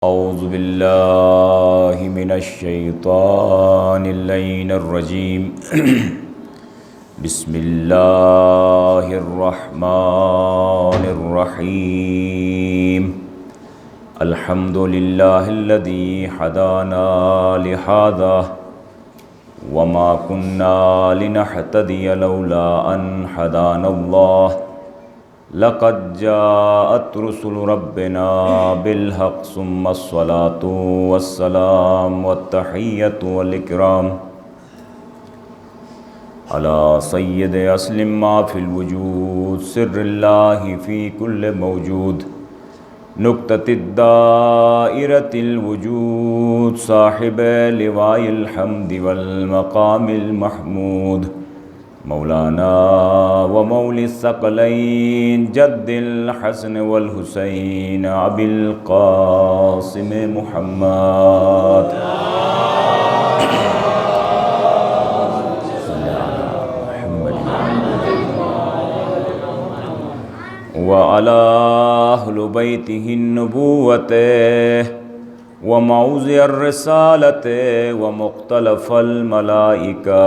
اعوذ باللہ من الشیطان اللعین الرجیم بسم اللہ الرحمن الرحیم الحمد للہ الذی ہدانا لہذا وما كنا لنہتدی لولا ان ہدانا اللہ لقد جاءت رسل ربنا بالحق ثم الصلاة والسلام والتحیۃ والإکرام على سید اسلم ما فی الوجود سر اللہ فی کل موجود نقطۃ الدائرۃ الوجود صاحب لواء الحمد والمقام المحمود مولانا و مولی الثقلین جد الحسن والحسین ابی القاسم محمد وعلی اہل بیتہ النبوۃ وموضع الرسالۃ ومختلف الملائکہ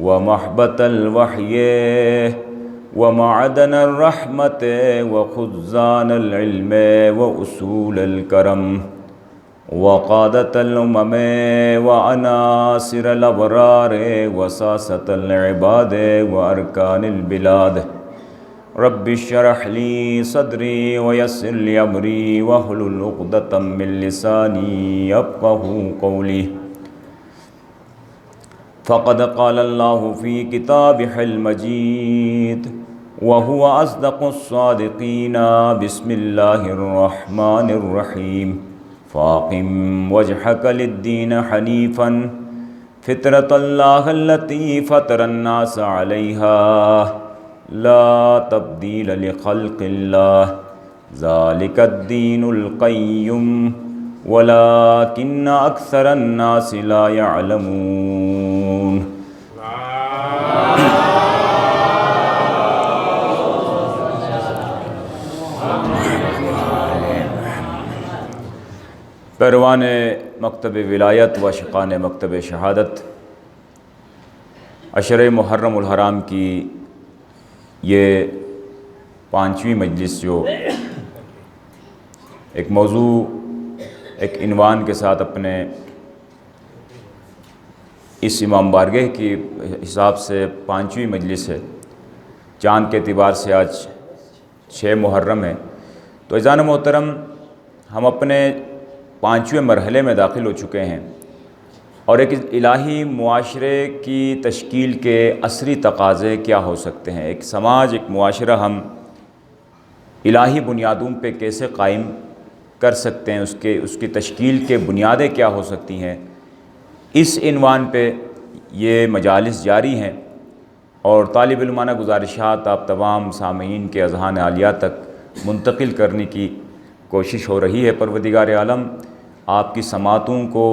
ومحبت الوحی ومعدن الرحمت وخزان العلم واصول الکرم وقادت الامم وعناصر الابرار وساسة العباد وارکان البلاد رب اشرح لی صدری ویسر لی امری واحلل عقدۃ من لسانی یفقہوا قولی فقد قال اللہ فی کتابہ المجید وہو اصدق الصادقین بسم اللہ الرحمن الرحیم فاقم وجہک للدین حنیفا فطرۃ اللہ التی فطر الناس علیہا لا تبدیل لخلق اللہ ذالک الدین القیم ولكن اکثر الناس لا يعلمون پیروان مکتب ولایت و شقان مکتب شہادت عشر محرم الحرام کی یہ 5ویں مجلس جو ایک موضوع ایک عنوان کے ساتھ اپنے اس امام بارگاہ کی حساب سے 5ویں مجلس ہے، چاند کے اعتبار سے آج 6 محرم ہے، تو عزیزان محترم ہم اپنے 5ویں مرحلے میں داخل ہو چکے ہیں اور ایک الہی معاشرے کی تشکیل کے عصری تقاضے کیا ہو سکتے ہیں، ایک سماج ایک معاشرہ ہم الہی بنیادوں پہ کیسے قائم کر سکتے ہیں، اس کی تشکیل کے بنیادیں کیا ہو سکتی ہیں، اس عنوان پہ یہ مجالس جاری ہیں اور طالب علمانہ گزارشات آپ تمام سامعین کے اذہان عالیہ تک منتقل کرنے کی کوشش ہو رہی ہے۔ پروردگار عالم آپ کی سماعتوں کو،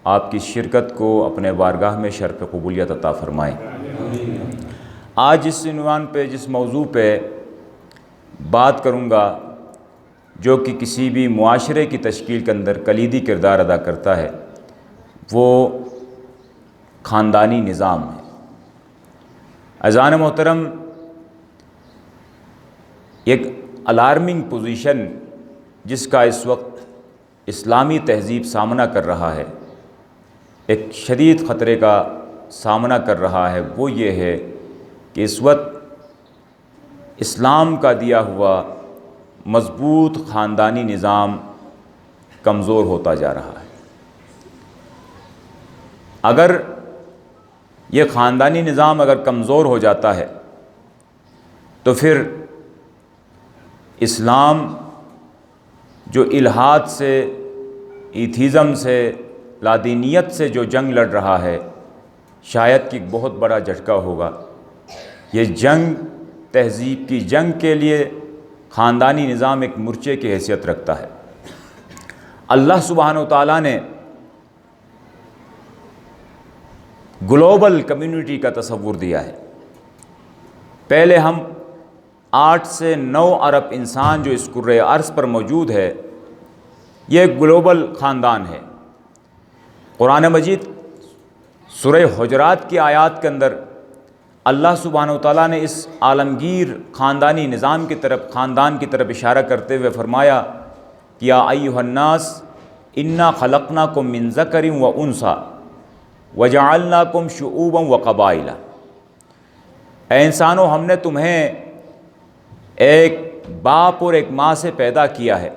آپ کی شرکت کو اپنے بارگاہ میں شرف قبولیت عطا فرمائے۔ آج اس عنوان پہ، جس موضوع پہ بات کروں گا جو کہ کسی بھی معاشرے کی تشکیل کے اندر کلیدی کردار ادا کرتا ہے، وہ خاندانی نظام ہے۔ عزیزان محترم، ایک الارمنگ پوزیشن جس کا اس وقت اسلامی تہذیب سامنا کر رہا ہے، ایک شدید خطرے کا سامنا کر رہا ہے، وہ یہ ہے کہ اس وقت اسلام کا دیا ہوا مضبوط خاندانی نظام کمزور ہوتا جا رہا ہے۔ اگر یہ خاندانی نظام اگر کمزور ہو جاتا ہے تو پھر اسلام جو الحاد سے، ایتھیزم سے، لادینیت سے جو جنگ لڑ رہا ہے، شاید کہ بہت بڑا جھٹکا ہوگا۔ یہ جنگ تہذیب کی جنگ کے لیے خاندانی نظام ایک مورچے کی حیثیت رکھتا ہے۔ اللہ سبحانہ وتعالیٰ نے گلوبل کمیونٹی کا تصور دیا ہے۔ پہلے ہم 8 سے 9 ارب انسان جو اس کرۂ ارض پر موجود ہے یہ ایک گلوبل خاندان ہے۔ قرآن مجید سورہ حجرات کی آیات کے اندر اللہ سبحانہ و تعالیٰ نے اس عالمگیر خاندانی نظام کی طرف، خاندان کی طرف اشارہ کرتے ہوئے فرمایا کہ یا ایھا الناس انا خلقناکم من ذکر و انثی وجعلناکم شعوبا و قبائل، اے انسانوں ہم نے تمہیں ایک باپ اور ایک ماں سے پیدا کیا ہے،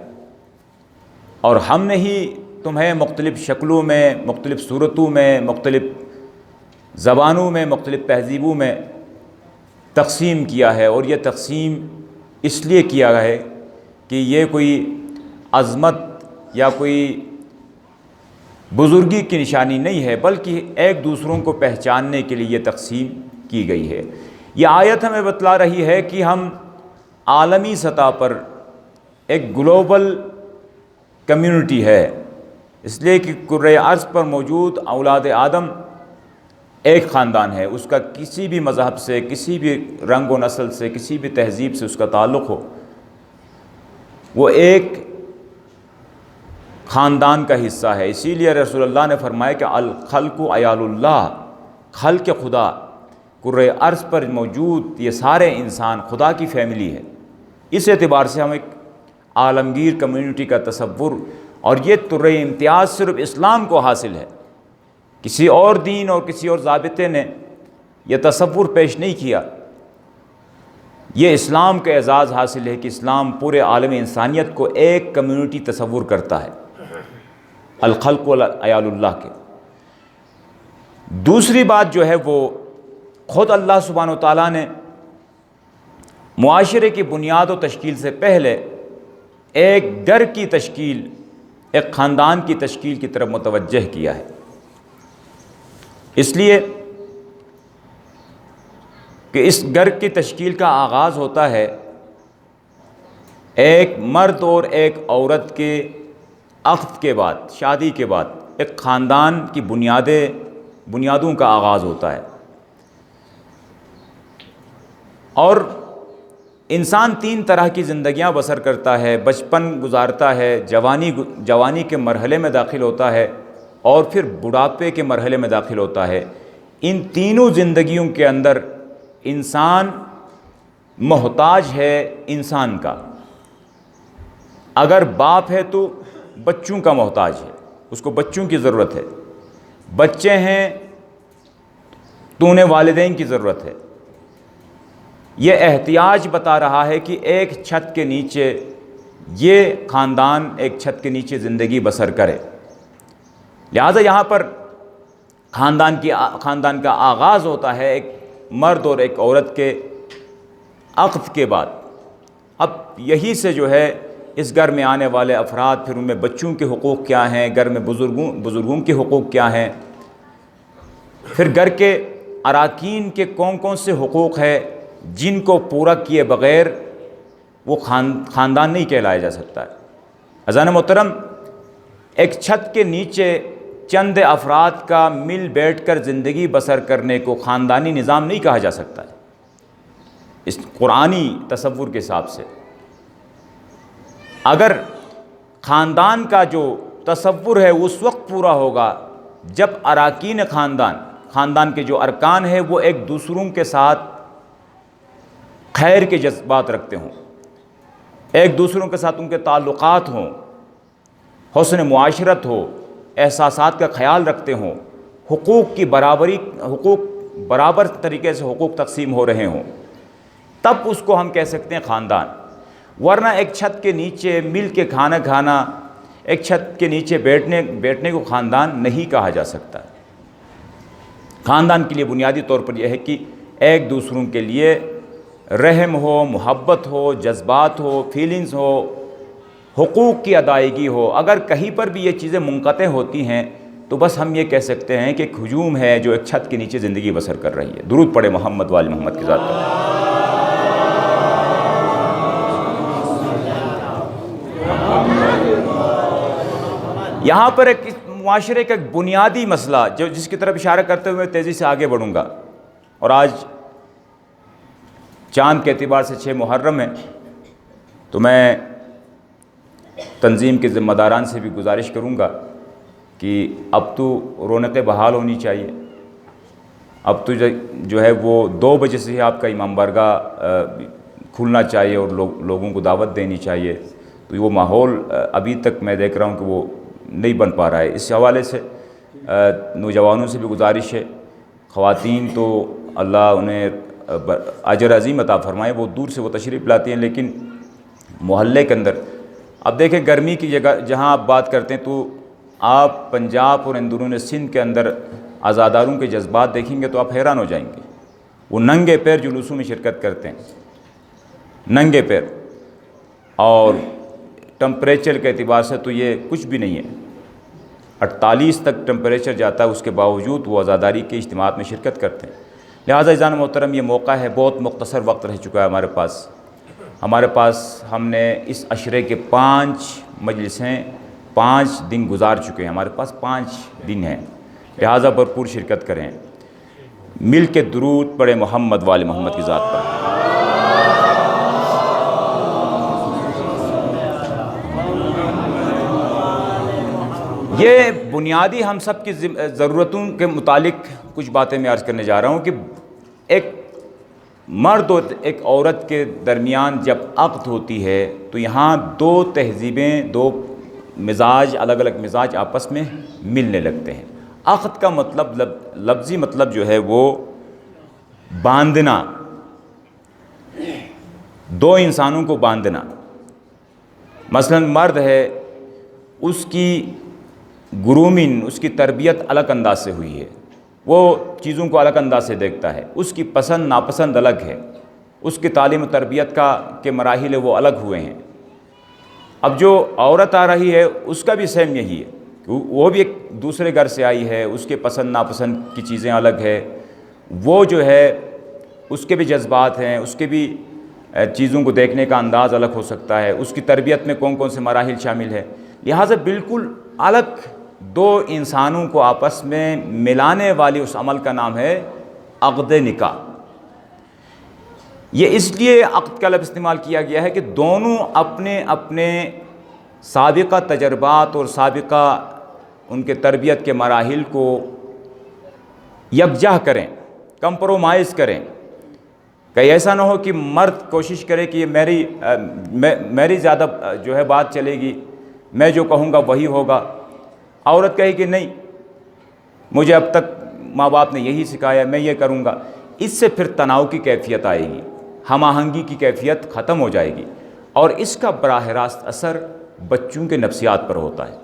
اور ہم نے ہی تمہیں مختلف شکلوں میں، مختلف صورتوں میں، مختلف زبانوں میں، مختلف تہذیبوں میں تقسیم کیا ہے۔ اور یہ تقسیم اس لیے کیا ہے کہ یہ کوئی عظمت یا کوئی بزرگی کی نشانی نہیں ہے، بلکہ ایک دوسروں کو پہچاننے کے لیے یہ تقسیم کی گئی ہے۔ یہ آیت ہمیں بتلا رہی ہے کہ ہم عالمی سطح پر ایک گلوبل کمیونٹی ہے، اس لیے کہ کرۂ ارض پر موجود اولاد آدم ایک خاندان ہے، اس کا کسی بھی مذہب سے، کسی بھی رنگ و نسل سے، کسی بھی تہذیب سے اس کا تعلق ہو، وہ ایک خاندان کا حصہ ہے۔ اسی لیے رسول اللہ نے فرمایا کہ الخلق عیال اللہ، خلق خدا، کرۂ ارض پر موجود یہ سارے انسان خدا کی فیملی ہے۔ اس اعتبار سے ہم ایک عالمگیر کمیونٹی کا تصور، اور یہ طرح امتیاز صرف اسلام کو حاصل ہے، کسی اور دین اور کسی اور ضابطے نے یہ تصور پیش نہیں کیا۔ یہ اسلام کا اعزاز حاصل ہے کہ اسلام پورے عالم انسانیت کو ایک کمیونٹی تصور کرتا ہے، الخلق عیال اللہ کے۔ دوسری بات جو ہے وہ خود اللہ سبحانہ و تعالیٰ نے معاشرے کی بنیاد و تشکیل سے پہلے ایک گھر کی تشکیل، ایک خاندان کی تشکیل کی طرف متوجہ کیا ہے، اس لیے کہ اس گھر کی تشکیل کا آغاز ہوتا ہے ایک مرد اور ایک عورت کے عقد کے بعد، شادی کے بعد ایک خاندان کی بنیادوں کا آغاز ہوتا ہے۔ اور انسان تین طرح کی زندگیاں بسر کرتا ہے، بچپن گزارتا ہے، جوانی کے مرحلے میں داخل ہوتا ہے، اور پھر بڑھاپے کے مرحلے میں داخل ہوتا ہے۔ ان تینوں زندگیوں کے اندر انسان محتاج ہے انسان کا۔ اگر باپ ہے تو بچوں کا محتاج ہے، اس کو بچوں کی ضرورت ہے۔ بچے ہیں تو انہیں والدین کی ضرورت ہے۔ یہ احتیاج بتا رہا ہے کہ ایک چھت کے نیچے یہ خاندان ایک چھت کے نیچے زندگی بسر کرے۔ لہذا یہاں پر خاندان کا آغاز ہوتا ہے ایک مرد اور ایک عورت کے عقد کے بعد۔ اب یہی سے جو ہے اس گھر میں آنے والے افراد، پھر ان میں بچوں کے حقوق کیا ہیں، گھر میں بزرگوں کے حقوق کیا ہیں، پھر گھر کے اراکین کے کون کون سے حقوق ہیں جن کو پورا کیے بغیر وہ خاندان نہیں کہلایا جا سکتا ہے۔ عزیزان محترم، ایک چھت کے نیچے چند افراد کا مل بیٹھ کر زندگی بسر کرنے کو خاندانی نظام نہیں کہا جا سکتا ہے اس قرآنی تصور کے حساب سے۔ اگر خاندان کا جو تصور ہے اس وقت پورا ہوگا جب اراکین خاندان کے جو ارکان ہیں وہ ایک دوسروں کے ساتھ خیر کے جذبات رکھتے ہوں، ایک دوسروں کے ساتھ ان کے تعلقات ہوں، حسن معاشرت ہو، احساسات کا خیال رکھتے ہوں، حقوق برابر طریقے سے حقوق تقسیم ہو رہے ہوں، تب اس کو ہم کہہ سکتے ہیں خاندان۔ ورنہ ایک چھت کے نیچے مل کے کھانا کھانا، ایک چھت کے نیچے بیٹھنے کو خاندان نہیں کہا جا سکتا۔ خاندان کے لیے بنیادی طور پر یہ ہے کہ ایک دوسروں کے لیے رحم ہو، محبت ہو، جذبات ہو، فیلنگز ہو، حقوق کی ادائیگی ہو۔ اگر کہیں پر بھی یہ چیزیں منقطع ہوتی ہیں تو بس ہم یہ کہہ سکتے ہیں کہ ایک ہجوم ہے جو ایک چھت کے نیچے زندگی بسر کر رہی ہے۔ درود پڑھے محمد وآل محمد کی ذات پر۔ یہاں پر ایک معاشرے کا ایک بنیادی مسئلہ جس کی طرف اشارہ کرتے ہوئے تیزی سے آگے بڑھوں گا، اور آج چاند کے اعتبار سے 6 محرم ہے، تو میں تنظیم کے ذمہ داران سے بھی گزارش کروں گا کہ اب تو رونقیں بحال ہونی چاہیے. اب تو جو ہے وہ 2 بجے سے ہی آپ کا امام بارگاہ کھلنا چاہیے اور لوگوں کو دعوت دینی چاہیے. تو وہ ماحول ابھی تک میں دیکھ رہا ہوں کہ وہ نہیں بن پا رہا ہے. اس حوالے سے نوجوانوں سے بھی گزارش ہے. خواتین تو اللہ انہیں اجر عظیم عطا فرمائے، وہ دور سے وہ تشریف لاتی ہیں، لیکن محلے کے اندر اب دیکھیں گرمی کی جگہ جہاں آپ بات کرتے ہیں تو آپ پنجاب اور اندرون سندھ کے اندر عزاداروں کے جذبات دیکھیں گے تو آپ حیران ہو جائیں گے. وہ ننگے پیر جلوسوں میں شرکت کرتے ہیں، ننگے پیر، اور ٹمپریچر کے اعتبار سے تو یہ کچھ بھی نہیں ہے. 48 تک ٹمپریچر جاتا ہے، اس کے باوجود وہ عزاداری کے اجتماعات میں شرکت کرتے ہیں. لہٰذا عزیزان محترم یہ موقع ہے، بہت مختصر وقت رہ چکا ہے ہمارے پاس. ہم نے اس عشرے کے 5 مجلسیں 5 دن گزار چکے ہیں. ہمارے پاس 5 دن ہیں، لہٰذا بھرپور شرکت کریں. مل کے درود پڑھیں محمد وآل محمد کی ذات پر. یہ بنیادی ہم سب کی ضرورتوں کے متعلق کچھ باتیں میں عرض کرنے جا رہا ہوں کہ ایک مرد اور ایک عورت کے درمیان جب عقد ہوتی ہے تو یہاں 2 تہذیبیں، 2 مزاج، الگ الگ مزاج آپس میں ملنے لگتے ہیں. عقد کا مطلب لفظی مطلب جو ہے وہ باندھنا، 2 انسانوں کو باندھنا. مثلا مرد ہے، اس کی گرومنگ، اس کی تربیت الگ انداز سے ہوئی ہے، وہ چیزوں کو الگ انداز سے دیکھتا ہے، اس کی پسند ناپسند الگ ہے، اس کی تعلیم و تربیت کے مراحل وہ الگ ہوئے ہیں. اب جو عورت آ رہی ہے اس کا بھی سیم یہی ہے، وہ بھی ایک دوسرے گھر سے آئی ہے، اس کے پسند ناپسند کی چیزیں الگ ہے، وہ جو ہے اس کے بھی جذبات ہیں، اس کے بھی چیزوں کو دیکھنے کا انداز الگ ہو سکتا ہے، اس کی تربیت میں کون کون سے مراحل شامل ہے. لہٰذا بالکل الگ 2 انسانوں کو آپس میں ملانے والی اس عمل کا نام ہے عقد نکاح. یہ اس لیے عقد کا لفظ استعمال کیا گیا ہے کہ دونوں اپنے اپنے سابقہ تجربات اور سابقہ ان کے تربیت کے مراحل کو یکجا کریں، کمپرومائز کریں. کہیں ایسا نہ ہو کہ مرد کوشش کرے کہ میری زیادہ جو ہے بات چلے گی، میں جو کہوں گا وہی ہوگا. عورت کہے کہ نہیں، مجھے اب تک ماں باپ نے یہی سکھایا، میں یہ کروں گا. اس سے پھر تناؤ کی کیفیت آئے گی، ہم آہنگی کی کیفیت ختم ہو جائے گی، اور اس کا براہ راست اثر بچوں کے نفسیات پر ہوتا ہے.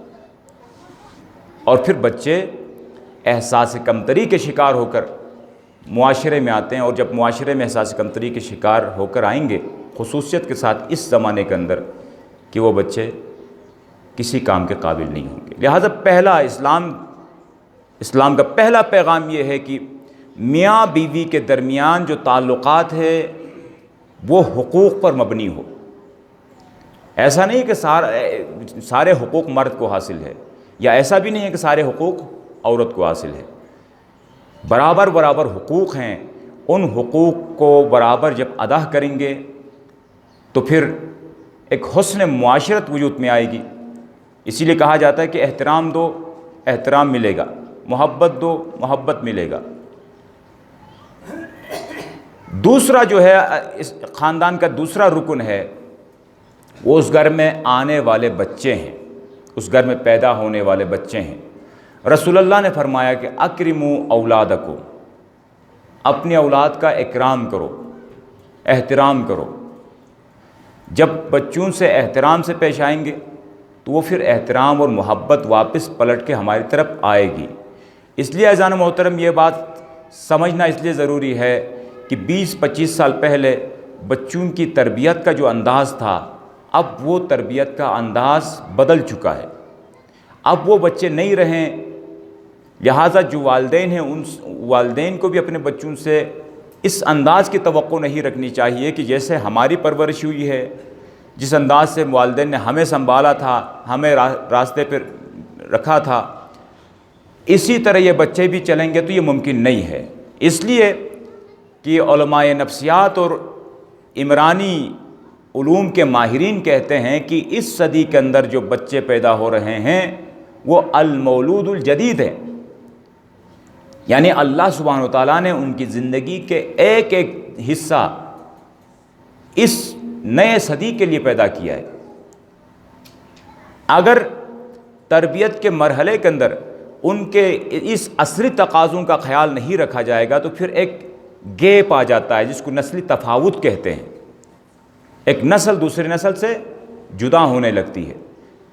اور پھر بچے احساس کمتری کے شکار ہو کر معاشرے میں آتے ہیں، اور جب معاشرے میں احساس کمتری کے شکار ہو کر آئیں گے، خصوصیت کے ساتھ اس زمانے کے اندر، کہ وہ بچے کسی کام کے قابل نہیں ہوں گے. لہٰذا پہلا اسلام کا پہلا پیغام یہ ہے کہ میاں بیوی کے درمیان جو تعلقات ہے وہ حقوق پر مبنی ہو. ایسا نہیں کہ سارے حقوق مرد کو حاصل ہے، یا ایسا بھی نہیں ہے کہ سارے حقوق عورت کو حاصل ہے. برابر برابر حقوق ہیں. ان حقوق کو برابر جب ادا کریں گے تو پھر ایک حسن معاشرت وجود میں آئے گی. اسی لیے کہا جاتا ہے کہ احترام دو، احترام ملے گا، محبت دو، محبت ملے گا. دوسرا جو ہے اس خاندان کا دوسرا رکن ہے، وہ اس گھر میں آنے والے بچے ہیں، اس گھر میں پیدا ہونے والے بچے ہیں. رسول اللہ نے فرمایا کہ اکرموا اولادکم، اپنی اولاد کا اکرام کرو، احترام کرو. جب بچوں سے احترام سے پیش آئیں گے تو وہ پھر احترام اور محبت واپس پلٹ کے ہماری طرف آئے گی. اس لیے عزیزان محترم یہ بات سمجھنا اس لیے ضروری ہے کہ 20-25 سال پہلے بچوں کی تربیت کا جو انداز تھا، اب وہ تربیت کا انداز بدل چکا ہے. اب وہ بچے نہیں رہیں. لہٰذا جو والدین ہیں، ان والدین کو بھی اپنے بچوں سے اس انداز کی توقع نہیں رکھنی چاہیے کہ جیسے ہماری پرورش ہوئی ہے، جس انداز سے والدین نے ہمیں سنبھالا تھا، ہمیں راستے پر رکھا تھا، اسی طرح یہ بچے بھی چلیں گے تو یہ ممکن نہیں ہے. اس لیے کہ علماء نفسیات اور عمرانی علوم کے ماہرین کہتے ہیں کہ اس صدی کے اندر جو بچے پیدا ہو رہے ہیں وہ المولود الجدید ہیں، یعنی اللہ سبحانہ و تعالیٰ نے ان کی زندگی کے ایک ایک حصہ اس نئے صدی کے لیے پیدا کیا ہے۔ اگر تربیت کے مرحلے کے اندر ان کے اس عصری تقاضوں کا خیال نہیں رکھا جائے گا تو پھر ایک گیپ آ جاتا ہے جس کو نسلی تفاوت کہتے ہیں۔ ایک نسل دوسری نسل سے جدا ہونے لگتی ہے،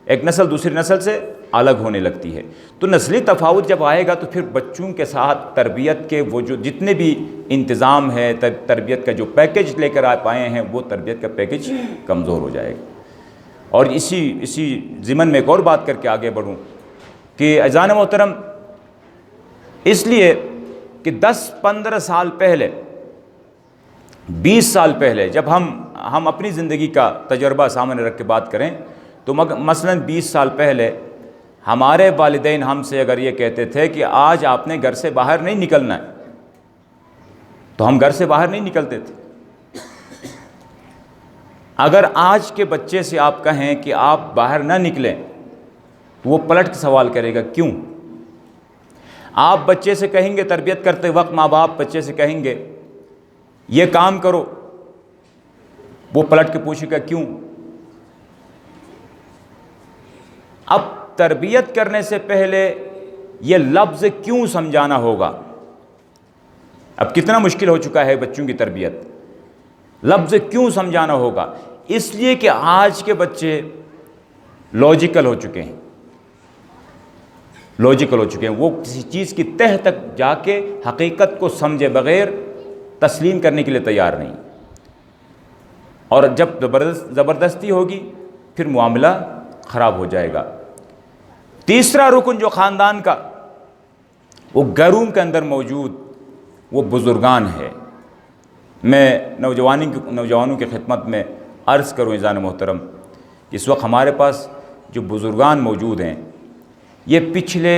ایک نسل دوسری نسل سے الگ ہونے لگتی ہے۔ تو نسلی تفاوت جب آئے گا تو پھر بچوں کے ساتھ تربیت کے وہ جو جتنے بھی انتظام ہے، تربیت کا جو پیکج لے کر آپ آئے ہیں، وہ تربیت کا پیکج کمزور ہو جائے گا۔ اور اسی ضمن میں ایک اور بات کر کے آگے بڑھوں کہ عزیزان محترم، اس لیے کہ 10-15 سال پہلے، 20 سال پہلے جب ہم اپنی زندگی کا تجربہ سامنے رکھ کے بات کریں تو مثلا 20 سال پہلے ہمارے والدین ہم سے اگر یہ کہتے تھے کہ آج آپ نے گھر سے باہر نہیں نکلنا ہے تو ہم گھر سے باہر نہیں نکلتے تھے۔ اگر آج کے بچے سے آپ کہیں کہ آپ باہر نہ نکلیں تو وہ پلٹ کے سوال کرے گا کیوں؟ آپ بچے سے کہیں گے، تربیت کرتے وقت ماں باپ بچے سے کہیں گے یہ کام کرو، وہ پلٹ کے پوچھے گا کیوں؟ اب تربیت کرنے سے پہلے یہ لفظ کیوں سمجھانا ہوگا۔ اب کتنا مشکل ہو چکا ہے بچوں کی تربیت، لفظ کیوں سمجھانا ہوگا؟ اس لیے کہ آج کے بچے لاجیکل ہو چکے ہیں، وہ کسی چیز کی تہ تک جا کے حقیقت کو سمجھے بغیر تسلیم کرنے کے لیے تیار نہیں، اور جب زبردستی ہوگی پھر معاملہ خراب ہو جائے گا۔ تیسرا رکن جو خاندان کا وہ گھروں کے اندر موجود وہ بزرگان ہے۔ میں نوجوانوں کی خدمت میں عرض کروں عزیزان محترم، اس وقت ہمارے پاس جو بزرگان موجود ہیں یہ پچھلے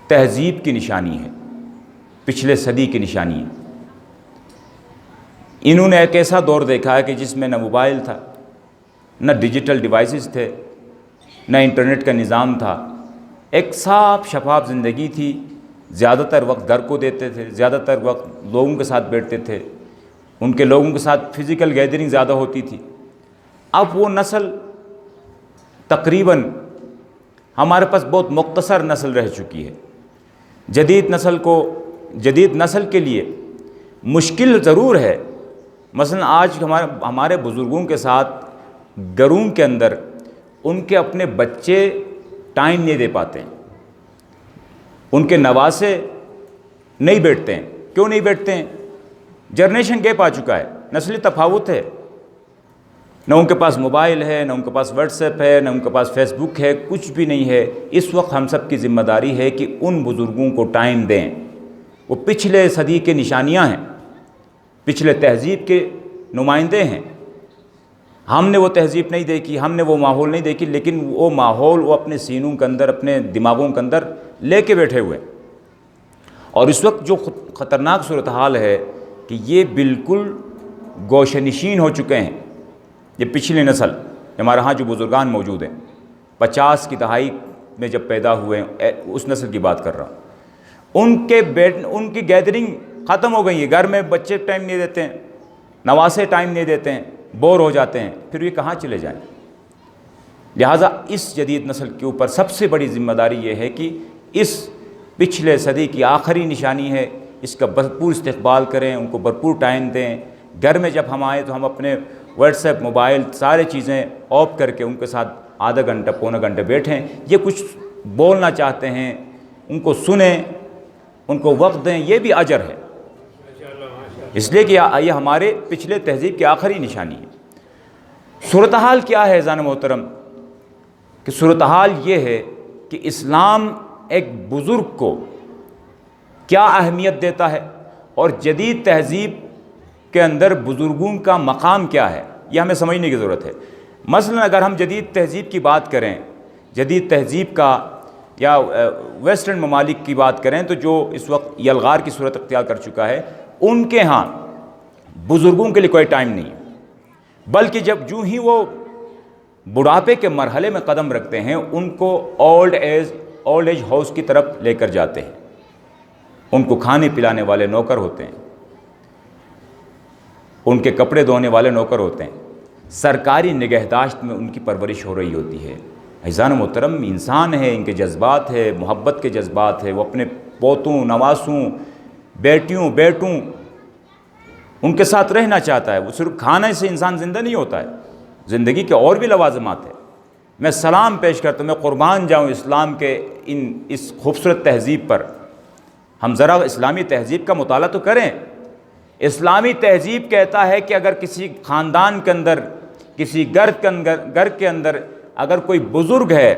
تہذیب کی نشانی ہے، پچھلے صدی کی نشانی ہے۔ انہوں نے ایک ایسا دور دیکھا ہے کہ جس میں نہ موبائل تھا، نہ ڈیجیٹل ڈیوائسز تھے، نہ انٹرنیٹ کا نظام تھا، ایک صاف شفاف زندگی تھی۔ زیادہ تر وقت گھر کو دیتے تھے، زیادہ تر وقت لوگوں کے ساتھ بیٹھتے تھے، ان کے لوگوں کے ساتھ فزیکل گیدرنگ زیادہ ہوتی تھی۔ اب وہ نسل تقریباً ہمارے پاس بہت مختصر نسل رہ چکی ہے۔ جدید نسل کے لیے مشکل ضرور ہے، مثلا آج ہمارے بزرگوں کے ساتھ گھروں کے اندر ان کے اپنے بچے ٹائم نہیں دے پاتے ہیں، ان کے نواسے نہیں بیٹھتے ہیں۔ کیوں نہیں بیٹھتے ہیں؟ جنریشن گیپ آ چکا ہے، نسلی تفاوت ہے، نہ ان کے پاس موبائل ہے، نہ ان کے پاس واٹس ایپ ہے، نہ ان کے پاس فیس بک ہے، کچھ بھی نہیں ہے۔ اس وقت ہم سب کی ذمہ داری ہے کہ ان بزرگوں کو ٹائم دیں، وہ پچھلے صدی کے نشانیاں ہیں، پچھلے تہذیب کے نمائندے ہیں۔ ہم نے وہ تہذیب نہیں دیکھی، ہم نے وہ ماحول نہیں دیکھی، لیکن وہ ماحول وہ اپنے سینوں کے اندر، اپنے دماغوں کے اندر لے کے بیٹھے ہوئے۔ اور اس وقت جو خطرناک صورتحال ہے کہ یہ بالکل گوشہ نشین ہو چکے ہیں۔ یہ پچھلی نسل ہمارے ہاں جو بزرگان موجود ہیں، 50 کی دہائی میں جب پیدا ہوئے ہیں، اس نسل کی بات کر رہا ہوں، ان کی گیدرنگ ختم ہو گئی ہے۔ گھر میں بچے ٹائم نہیں دیتے ہیں، نواسے ٹائم نہیں دیتے ہیں، بور ہو جاتے ہیں، پھر یہ کہاں چلے جائیں؟ لہٰذا اس جدید نسل کے اوپر سب سے بڑی ذمہ داری یہ ہے کہ اس پچھلے صدی کی آخری نشانی ہے، اس کا بھرپور استقبال کریں، ان کو بھرپور ٹائم دیں۔ گھر میں جب ہم آئیں تو ہم اپنے واٹس ایپ، موبائل، سارے چیزیں آف کر کے ان کے ساتھ آدھا گھنٹہ، پونا گھنٹہ بیٹھیں۔ یہ کچھ بولنا چاہتے ہیں، ان کو سنیں، ان کو وقت دیں، یہ بھی اجر ہے، اس لیے کہ یہ ہمارے پچھلے تہذیب کی آخری نشانی ہے۔ صورتحال کیا ہے عزیزان محترم؟ کہ صورتحال یہ ہے کہ اسلام ایک بزرگ کو کیا اہمیت دیتا ہے اور جدید تہذیب کے اندر بزرگوں کا مقام کیا ہے، یہ ہمیں سمجھنے کی ضرورت ہے۔ مثلا اگر ہم جدید تہذیب کی بات کریں، جدید تہذیب کا یا ویسٹرن ممالک کی بات کریں تو جو اس وقت یلغار کی صورت اختیار کر چکا ہے، ان کے ہاں بزرگوں کے لیے کوئی ٹائم نہیں ہے، بلکہ جو ہی وہ بڑھاپے کے مرحلے میں قدم رکھتے ہیں ان کو اولڈ ایج ہاؤس کی طرف لے کر جاتے ہیں، ان کو کھانے پلانے والے نوکر ہوتے ہیں، ان کے کپڑے دھونے والے نوکر ہوتے ہیں، سرکاری نگہداشت میں ان کی پرورش ہو رہی ہوتی ہے۔ عزیزان محترم، انسان ہے، ان کے جذبات ہے، محبت کے جذبات ہے، وہ اپنے پوتوں، نواسوں، بیٹیوں، بیٹوں ان کے ساتھ رہنا چاہتا ہے۔ وہ صرف کھانے سے انسان زندہ نہیں ہوتا ہے، زندگی کے اور بھی لوازمات ہیں۔ میں سلام پیش کرتا ہوں، میں قربان جاؤں اسلام کے اس خوبصورت تہذیب پر۔ ہم ذرا اسلامی تہذیب کا مطالعہ تو کریں۔ اسلامی تہذیب کہتا ہے کہ اگر کسی خاندان کے اندر، کسی گھر کے اندر اگر کوئی بزرگ ہے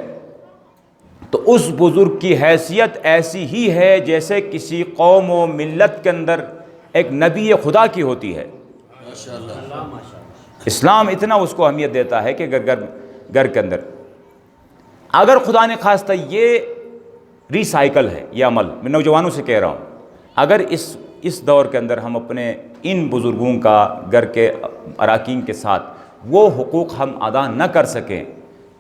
تو اس بزرگ کی حیثیت ایسی ہی ہے جیسے کسی قوم و ملت کے اندر ایک نبی خدا کی ہوتی ہے۔ اسلام اتنا اس کو اہمیت دیتا ہے کہ گھر کے اندر اگر خدا نے خواستہ، یہ ریسائیکل ہے یہ عمل، میں نوجوانوں سے کہہ رہا ہوں، اگر اس دور کے اندر ہم اپنے ان بزرگوں کا گھر کے اراکین کے ساتھ وہ حقوق ہم ادا نہ کر سکیں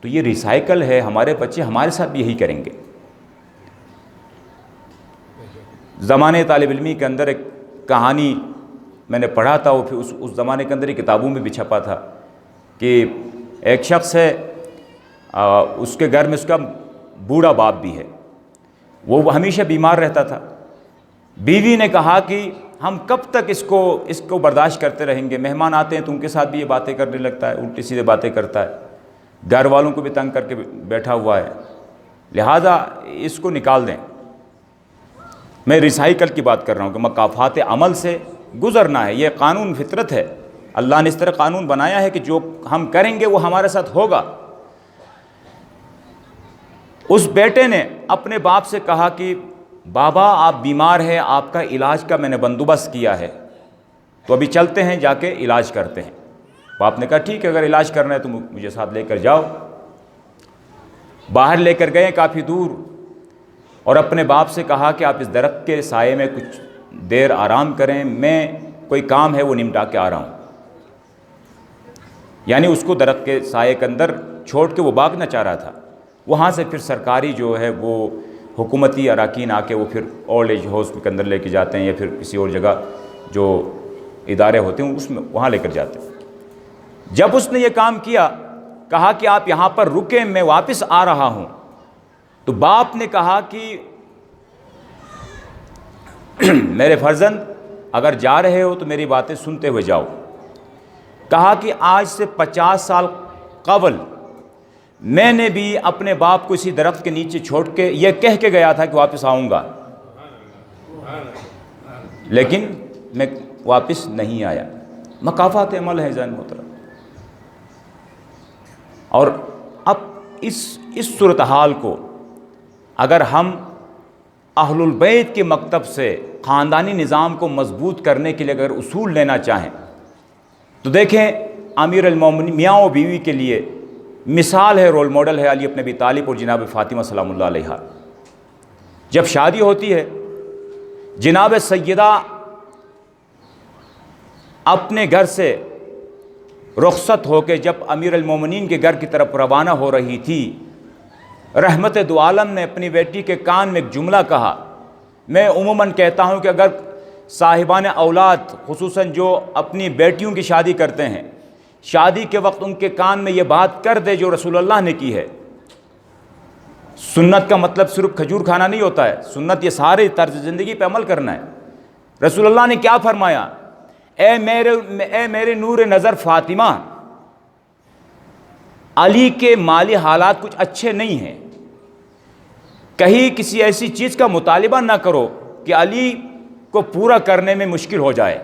تو یہ ریسائیکل ہے، ہمارے بچے ہمارے ساتھ بھی یہی کریں گے۔ زمانے طالب علمی کے اندر ایک کہانی میں نے پڑھا تھا، وہ پھر اس زمانے کے اندر ہی کتابوں میں بھی چھپا تھا کہ ایک شخص ہے، اس کے گھر میں اس کا بوڑھا باپ بھی ہے، وہ ہمیشہ بیمار رہتا تھا۔ بیوی نے کہا کہ ہم کب تک اس کو برداشت کرتے رہیں گے، مہمان آتے ہیں تو ان کے ساتھ بھی یہ باتیں کرنے لگتا ہے، الٹی سیدھے باتیں کرتا ہے، گھر والوں کو بھی تنگ کر کے بیٹھا ہوا ہے، لہٰذا اس کو نکال دیں۔ میں ریسائیکل کی بات کر رہا ہوں کہ مکافات عمل سے گزرنا ہے، یہ قانون فطرت ہے، اللہ نے اس طرح قانون بنایا ہے کہ جو ہم کریں گے وہ ہمارے ساتھ ہوگا۔ اس بیٹے نے اپنے باپ سے کہا کہ بابا آپ بیمار ہیں، آپ کا علاج کا میں نے بندوبست کیا ہے، تو ابھی چلتے ہیں جا کے علاج کرتے ہیں۔ باپ نے کہا ٹھیک ہے، اگر علاج کرنا ہے تو مجھے ساتھ لے کر جاؤ۔ باہر لے کر گئے کافی دور، اور اپنے باپ سے کہا کہ آپ اس درخت کے سائے میں کچھ دیر آرام کریں، میں کوئی کام ہے وہ نمٹا کے آ رہا ہوں۔ یعنی اس کو درخت کے سائے کے اندر چھوڑ کے وہ بھاگنا چاہ رہا تھا۔ وہاں سے پھر سرکاری جو ہے وہ حکومتی اراکین آ کے وہ پھر اولڈ ایج ہاؤس کے اندر لے کے جاتے ہیں، یا پھر کسی اور جگہ جو ادارے ہوتے ہیں اس میں وہاں لے کر جاتے ہیں۔ جب اس نے یہ کام کیا، کہا کہ آپ یہاں پر رکیں، میں واپس آ رہا ہوں، تو باپ نے کہا کہ میرے فرزند اگر جا رہے ہو تو میری باتیں سنتے ہوئے جاؤ۔ کہا کہ آج سے 50 سال قبل میں نے بھی اپنے باپ کو اسی درخت کے نیچے چھوڑ کے یہ کہہ کے گیا تھا کہ واپس آؤں گا، لیکن میں واپس نہیں آیا۔ مکافات عمل ہے جان محترم۔ اور اب اس صورتحال کو اگر ہم اہل البیت کے مکتب سے خاندانی نظام کو مضبوط کرنے کے لیے اگر اصول لینا چاہیں تو دیکھیں، امیر المومنین میاں و بیوی کے لیے مثال ہے، رول ماڈل ہے علی بن ابی طالب اور جناب فاطمہ سلام اللہ علیہا۔ جب شادی ہوتی ہے، جناب سیدہ اپنے گھر سے رخصت ہو کے جب امیر المومنین کے گھر کی طرف روانہ ہو رہی تھی، رحمت دو عالم نے اپنی بیٹی کے کان میں ایک جملہ کہا۔ میں عموماً کہتا ہوں کہ اگر صاحبان اولاد خصوصاً جو اپنی بیٹیوں کی شادی کرتے ہیں، شادی کے وقت ان کے کان میں یہ بات کر دے جو رسول اللہ نے کی ہے۔ سنت کا مطلب صرف کھجور کھانا نہیں ہوتا ہے، سنت یہ سارے طرز زندگی پہ عمل کرنا ہے۔ رسول اللہ نے کیا فرمایا؟ اے میرے نور نظر فاطمہ، علی کے مالی حالات کچھ اچھے نہیں ہیں، کہیں کسی ایسی چیز کا مطالبہ نہ کرو کہ علی کو پورا کرنے میں مشکل ہو جائے۔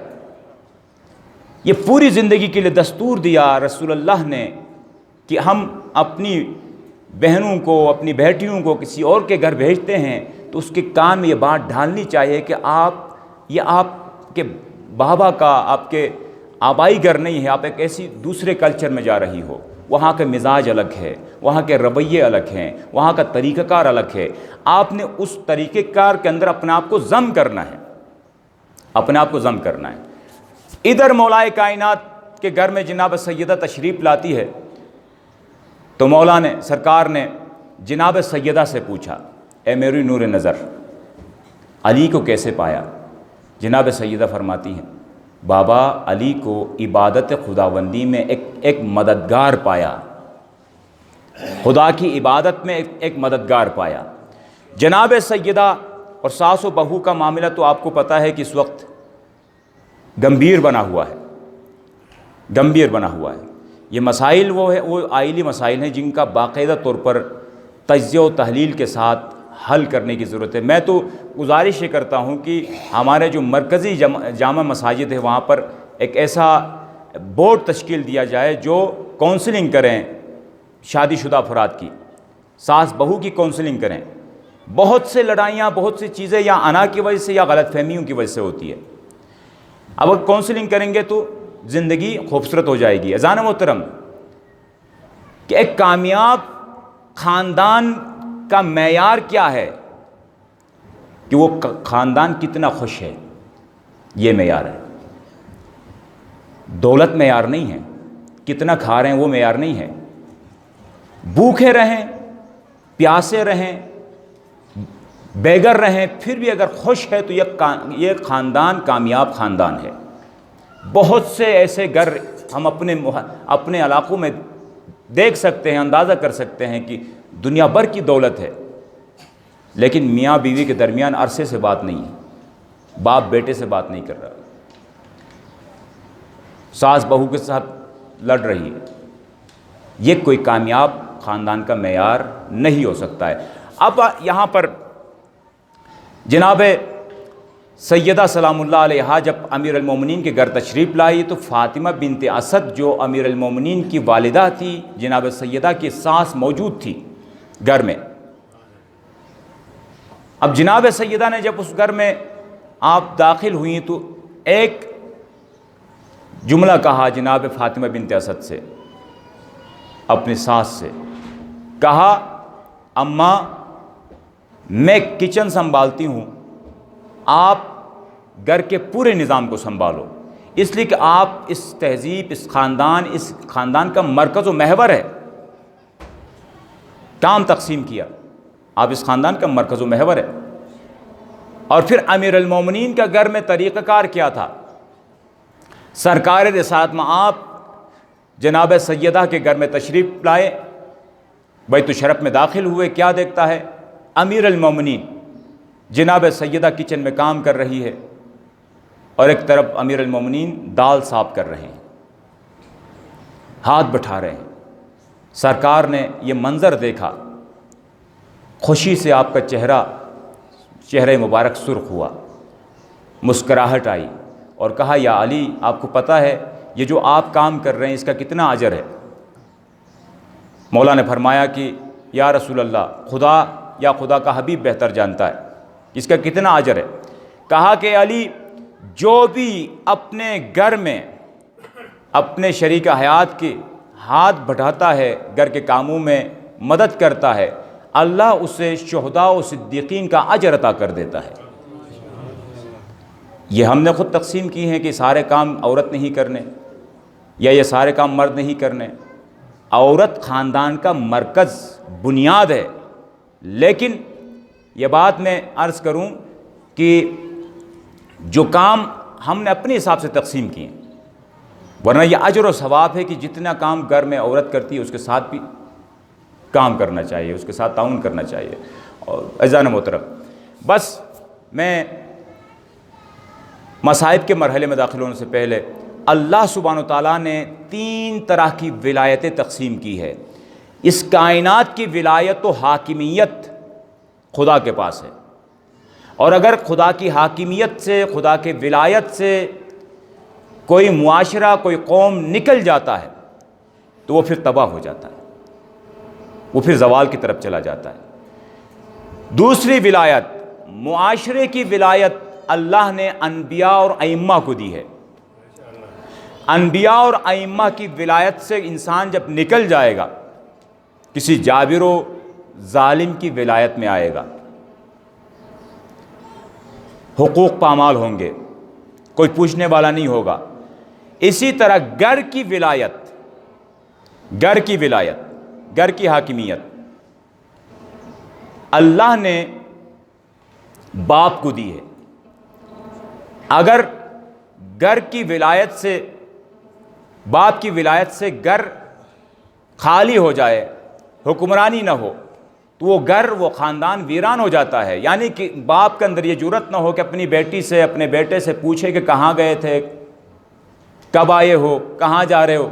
یہ پوری زندگی کے لیے دستور دیا رسول اللہ نے کہ ہم اپنی بہنوں کو، اپنی بیٹیوں کو کسی اور کے گھر بھیجتے ہیں تو اس کے کان میں یہ بات ڈالنی چاہیے کہ یہ آپ کے بابا کا، آپ کے آبائی گھر نہیں ہے، آپ ایک ایسی دوسرے کلچر میں جا رہی ہو، وہاں کا مزاج الگ ہے، وہاں کے رویے الگ ہیں، وہاں کا طریقہ کار الگ ہے۔ آپ نے اس طریقہ کار کے اندر اپنے آپ کو ضم کرنا ہے، اپنے آپ کو ضم کرنا ہے۔ ادھر مولائے کائنات کے گھر میں جناب سیدہ تشریف لاتی ہے تو مولا نے سرکار نے جناب سیدہ سے پوچھا، اے میری نور نظر، علی کو کیسے پایا؟ جناب سیدہ فرماتی ہیں، بابا علی کو عبادت خداوندی میں ایک مددگار پایا، خدا کی عبادت میں ایک مددگار پایا۔ جناب سیدہ اور ساس و بہو کا معاملہ تو آپ کو پتہ ہے کہ اس وقت گمبھیر بنا ہوا ہے۔ یہ مسائل وہ آئلی مسائل ہیں جن کا باقاعدہ طور پر تجزیہ و تحلیل کے ساتھ حل کرنے کی ضرورت ہے۔ میں تو گزارش یہ کرتا ہوں کہ ہمارے جو مرکزی جامع مساجد ہے وہاں پر ایک ایسا بورڈ تشکیل دیا جائے جو کونسلنگ کریں شادی شدہ افراد کی، ساس بہو کی کونسلنگ کریں۔ بہت سے لڑائیاں، بہت سی چیزیں یا انا کی وجہ سے یا غلط فہمیوں کی وجہ سے ہوتی ہے۔ اب اگر کونسلنگ کریں گے تو زندگی خوبصورت ہو جائے گی۔ اذان محترم کہ ایک کامیاب خاندان کا معیار کیا ہے کہ وہ خاندان کتنا خوش ہے، یہ معیار ہے۔ دولت معیار نہیں ہے، کتنا کھا رہے ہیں وہ معیار نہیں ہے۔ بھوکے رہیں، پیاسے رہیں، بیگر رہیں، پھر بھی اگر خوش ہے تو یہ خاندان کامیاب خاندان ہے۔ بہت سے ایسے گھر ہم اپنے علاقوں میں دیکھ سکتے ہیں، اندازہ کر سکتے ہیں کہ دنیا بھر کی دولت ہے لیکن میاں بیوی کے درمیان عرصے سے بات نہیں ہے، باپ بیٹے سے بات نہیں کر رہا، ساس بہو کے ساتھ لڑ رہی ہے۔ یہ کوئی کامیاب خاندان کا معیار نہیں ہو سکتا ہے۔ اب یہاں پر جناب سیدہ سلام اللہ علیہا جب امیر المومنین کے گھر تشریف لائی تو فاطمہ بنت اسد جو امیر المومنین کی والدہ تھی، جناب سیدہ کی ساس موجود تھی گھر میں۔ اب جناب سیدہ نے جب اس گھر میں آپ داخل ہوئیں تو ایک جملہ کہا جناب فاطمہ بنت اسد سے، اپنی ساس سے کہا، اماں میں کچن سنبھالتی ہوں، آپ گھر کے پورے نظام کو سنبھالو، اس لیے کہ آپ اس تہذیب، اس خاندان کا مرکز و محور ہے۔ کام تقسیم کیا، آپ اس خاندان کا مرکز و محور ہے۔ اور پھر امیر المومنین کا گھر میں طریقہ کار کیا تھا؟ سرکار رسالت مآب جناب سیدہ کے گھر میں تشریف لائے، بیت الشرف میں داخل ہوئے، کیا دیکھتا ہے؟ امیر المومنین جناب سیدہ کچن میں کام کر رہی ہے اور ایک طرف امیر المومنین دال صاف کر رہے ہیں، ہاتھ بٹھا رہے ہیں۔ سرکار نے یہ منظر دیکھا، خوشی سے آپ کا چہرہ مبارک سرخ ہوا، مسکراہٹ آئی اور کہا، یا علی آپ کو پتہ ہے یہ جو آپ کام کر رہے ہیں اس کا کتنا اجر ہے؟ مولا نے فرمایا کہ یا رسول اللہ، خدا کا حبیب بہتر جانتا ہے اس کا کتنا اجر ہے۔ کہا کہ علی، جو بھی اپنے گھر میں اپنے شریک حیات کے ہاتھ بٹھاتا ہے، گھر کے کاموں میں مدد کرتا ہے، اللہ اسے شہداء و صدیقین کا اجر عطا کر دیتا ہے۔ یہ ہم نے خود تقسیم کی ہیں کہ سارے کام عورت نہیں کرنے یا یہ سارے کام مرد نہیں کرنے۔ عورت خاندان کا مرکز، بنیاد ہے، لیکن یہ بات میں عرض کروں کہ جو کام ہم نے اپنے حساب سے تقسیم کیے، ورنہ یہ اجر و ثواب ہے کہ جتنا کام گھر میں عورت کرتی ہے اس کے ساتھ بھی کام کرنا چاہیے، اس کے ساتھ تعاون کرنا چاہیے۔ اور عزیزان محترم، بس میں مصائب کے مرحلے میں داخل ہونے سے پہلے اللہ سبحانہ وتعالیٰ نے 3 طرح کی ولایتیں تقسیم کی ہے۔ اس کائنات کی ولایت و حاکمیت خدا کے پاس ہے، اور اگر خدا کی حاکمیت سے، خدا کے ولایت سے کوئی معاشرہ، کوئی قوم نکل جاتا ہے تو وہ پھر تباہ ہو جاتا ہے، وہ پھر زوال کی طرف چلا جاتا ہے۔ دوسری ولایت، معاشرے کی ولایت، اللہ نے انبیاء اور ائمہ کو دی ہے۔ انبیاء اور ائمہ کی ولایت سے انسان جب نکل جائے گا، کسی جابر و ظالم کی ولایت میں آئے گا، حقوق پامال ہوں گے، کوئی پوچھنے والا نہیں ہوگا، اسی طرح گھر کی ولایت، گھر کی ولایت، گھر کی حاکمیت اللہ نے باپ کو دی ہے۔ اگر گھر کی ولایت سے، باپ کی ولایت سے گھر خالی ہو جائے، حکمرانی نہ ہو، تو وہ گھر، وہ خاندان ویران ہو جاتا ہے۔ یعنی کہ باپ کے اندر یہ جرأت نہ ہو کہ اپنی بیٹی سے، اپنے بیٹے سے پوچھے کہ کہاں گئے تھے، کب آئے ہو، کہاں جا رہے ہو۔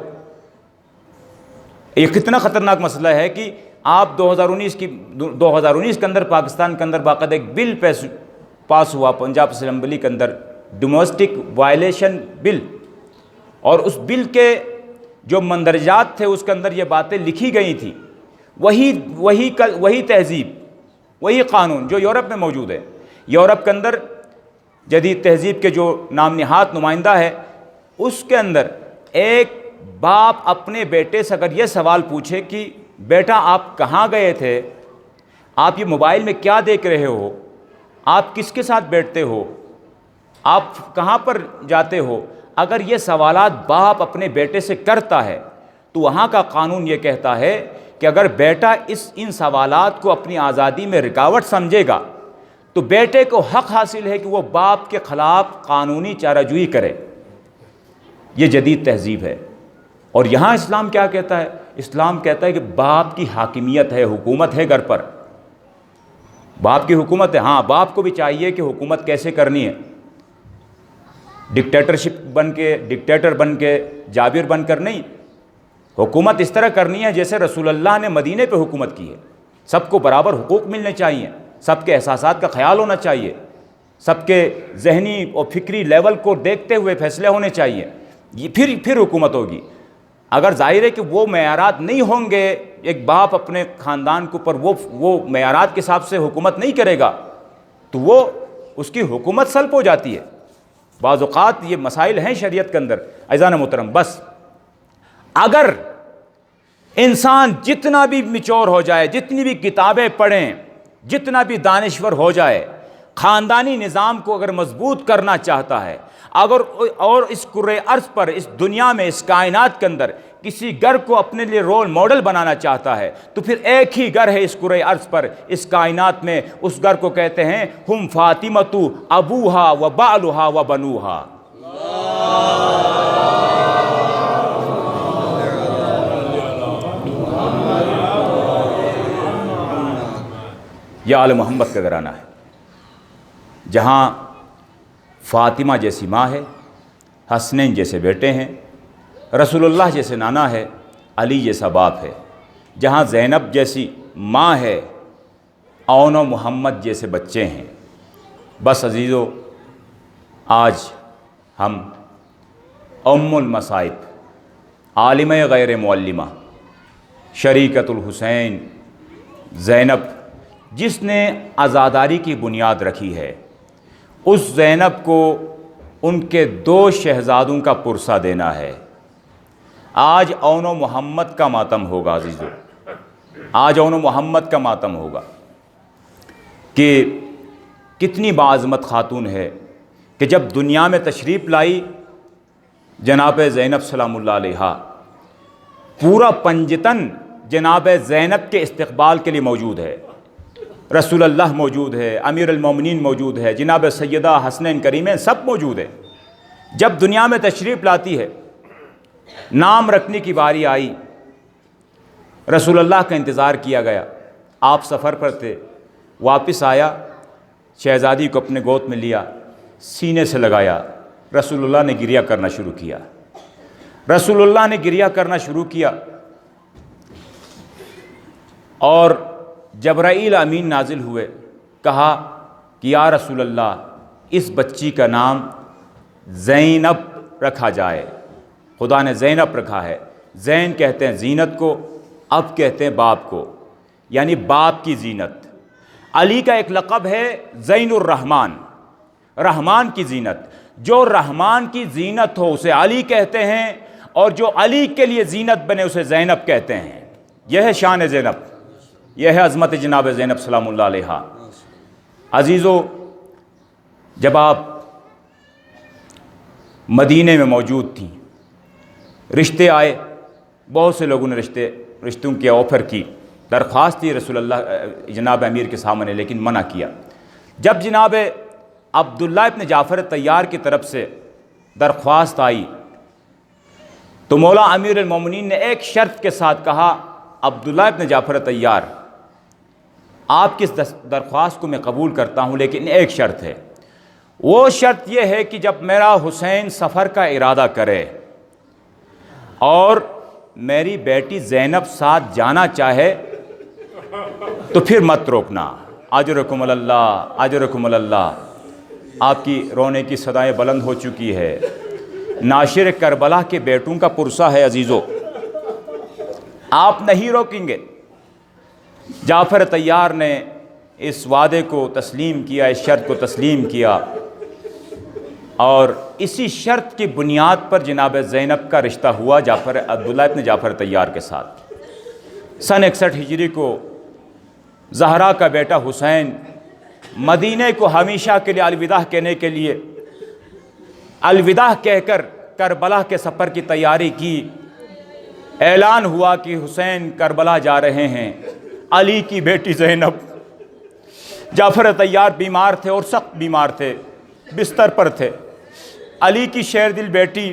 یہ کتنا خطرناک مسئلہ ہے کہ آپ 2019 کے اندر پاکستان کے اندر باقاعدہ ایک بل پاس ہوا پنجاب اسمبلی کے اندر، ڈومیسٹک وائلیشن بل، اور اس بل کے جو مندرجات تھے اس کے اندر یہ باتیں لکھی گئی تھیں۔ وہی تہذیب، وہی قانون جو یورپ میں موجود ہے۔ یورپ کے اندر جدید تہذیب کے جو نام نہاد نمائندہ ہے، اس کے اندر ایک باپ اپنے بیٹے سے اگر یہ سوال پوچھے کہ بیٹا آپ کہاں گئے تھے، آپ یہ موبائل میں کیا دیکھ رہے ہو، آپ کس کے ساتھ بیٹھتے ہو، آپ کہاں پر جاتے ہو، اگر یہ سوالات باپ اپنے بیٹے سے کرتا ہے تو وہاں کا قانون یہ کہتا ہے کہ اگر بیٹا ان سوالات کو اپنی آزادی میں رکاوٹ سمجھے گا تو بیٹے کو حق حاصل ہے کہ وہ باپ کے خلاف قانونی چارہ جوئی کرے۔ یہ جدید تہذیب ہے۔ اور یہاں اسلام کیا کہتا ہے؟ اسلام کہتا ہے کہ باپ کی حاکمیت ہے، حکومت ہے گھر پر، باپ کی حکومت ہے۔ ہاں، باپ کو بھی چاہیے کہ حکومت کیسے کرنی ہے، ڈکٹیٹر بن کے جابر بن کر نہیں، حکومت اس طرح کرنی ہے جیسے رسول اللہ نے مدینے پہ حکومت کی ہے۔ سب کو برابر حقوق ملنے چاہیے، سب کے احساسات کا خیال ہونا چاہیے، سب کے ذہنی اور فکری لیول کو دیکھتے ہوئے فیصلے ہونے چاہیے، یہ پھر حکومت ہوگی۔ اگر ظاہر ہے کہ وہ معیارات نہیں ہوں گے، ایک باپ اپنے خاندان کے اوپر وہ معیارات کے حساب سے حکومت نہیں کرے گا تو وہ اس کی حکومت سلب ہو جاتی ہے۔ بعض اوقات یہ مسائل ہیں شریعت کے اندر عزیزان محترم۔ بس اگر انسان جتنا بھی میچور ہو جائے، جتنی بھی کتابیں پڑھیں، جتنا بھی دانشور ہو جائے، خاندانی نظام کو اگر مضبوط کرنا چاہتا ہے، اور اس کرۂ ارض پر، اس دنیا میں، اس کائنات کے اندر کسی گھر کو اپنے لیے رول ماڈل بنانا چاہتا ہے، تو پھر ایک ہی گھر ہے اس کرۂ ارض پر، اس کائنات میں۔ اس گھر کو کہتے ہیں ہم فاطمۃ ابوہا و بعلہا و بنوہا۔ یہ آل محمد کا گھرانہ ہے، جہاں فاطمہ جیسی ماں ہے، حسنین جیسے بیٹے ہیں، رسول اللہ جیسے نانا ہے، علی جیسا باپ ہے، جہاں زینب جیسی ماں ہے، اون و محمد جیسے بچے ہیں۔ بس عزیزو، آج ہم ام المصائب، عالمہ غیر معلمہ، شریکۃ الحسین زینب، جس نے عزاداری کی بنیاد رکھی ہے، اس زینب کو ان کے 2 شہزادوں کا پرسہ دینا ہے۔ آج اون و محمد کا ماتم ہوگا عزیزو، آج اون و محمد کا ماتم ہوگا کہ کتنی باعظمت خاتون ہے کہ جب دنیا میں تشریف لائی جناب زینب سلام اللہ علیہا، پورا پنجتن جناب زینب کے استقبال کے لیے موجود ہے۔ رسول اللہ موجود ہے، امیر المومنین موجود ہے، جناب سیدہ حسنین کریمین سب موجود ہے۔ جب دنیا میں تشریف لاتی ہے، نام رکھنے کی باری آئی، رسول اللہ کا انتظار کیا گیا، آپ سفر پر تھے، واپس آیا، شہزادی کو اپنے گود میں لیا، سینے سے لگایا، رسول اللہ نے گریہ کرنا شروع کیا، رسول اللہ نے گریہ کرنا شروع کیا، اور جبرائیل امین نازل ہوئے، کہا کہ یا رسول اللہ اس بچی کا نام زینب رکھا جائے، خدا نے زینب رکھا ہے۔ زین کہتے ہیں زینت کو، اب کہتے ہیں باپ کو، یعنی باپ کی زینت۔ علی کا ایک لقب ہے زین الرحمن، رحمان کی زینت۔ جو رحمان کی زینت ہو اسے علی کہتے ہیں، اور جو علی کے لیے زینت بنے اسے زینب کہتے ہیں۔ یہ ہے شان زینب، یہ ہے عظمت جناب زینب سلام اللہ علیہا۔ عزیزو، جب آپ مدینے میں موجود تھیں، رشتے آئے، بہت سے لوگوں نے رشتوں کی آفر کی، درخواست دی رسول اللہ جناب امیر کے سامنے، لیکن منع کیا۔ جب جناب عبداللہ ابن جعفر طیار کی طرف سے درخواست آئی تو مولا امیر المومنین نے ایک شرط کے ساتھ کہا، عبداللہ ابن جعفر طیار، آپ کی اس درخواست کو میں قبول کرتا ہوں، لیکن ایک شرط ہے۔ وہ شرط یہ ہے کہ جب میرا حسین سفر کا ارادہ کرے اور میری بیٹی زینب ساتھ جانا چاہے تو پھر مت روکنا۔ اجرکم اللہ، اجرکم اللہ۔ آپ کی رونے کی صدائیں بلند ہو چکی ہے، ناشر کربلا کے بیٹوں کا پرسہ ہے عزیزو، آپ نہیں روکیں گے۔ جعفر طیار نے اس وعدے کو تسلیم کیا، اس شرط کو تسلیم کیا، اور اسی شرط کی بنیاد پر جناب زینب کا رشتہ ہوا عبداللہ ابن جعفر طیار کے ساتھ۔ سن 61 ہجری کو زہرا کا بیٹا حسین مدینے کو ہمیشہ کے لیے الوداع کہنے کے لیے الوداع کہہ کر کربلا کے سفر کی تیاری کی۔ اعلان ہوا کہ حسین کربلا جا رہے ہیں۔ علی کی بیٹی زینب، جعفر طیار بیمار تھے اور سخت بیمار تھے، بستر پر تھے۔ علی کی شیر دل بیٹی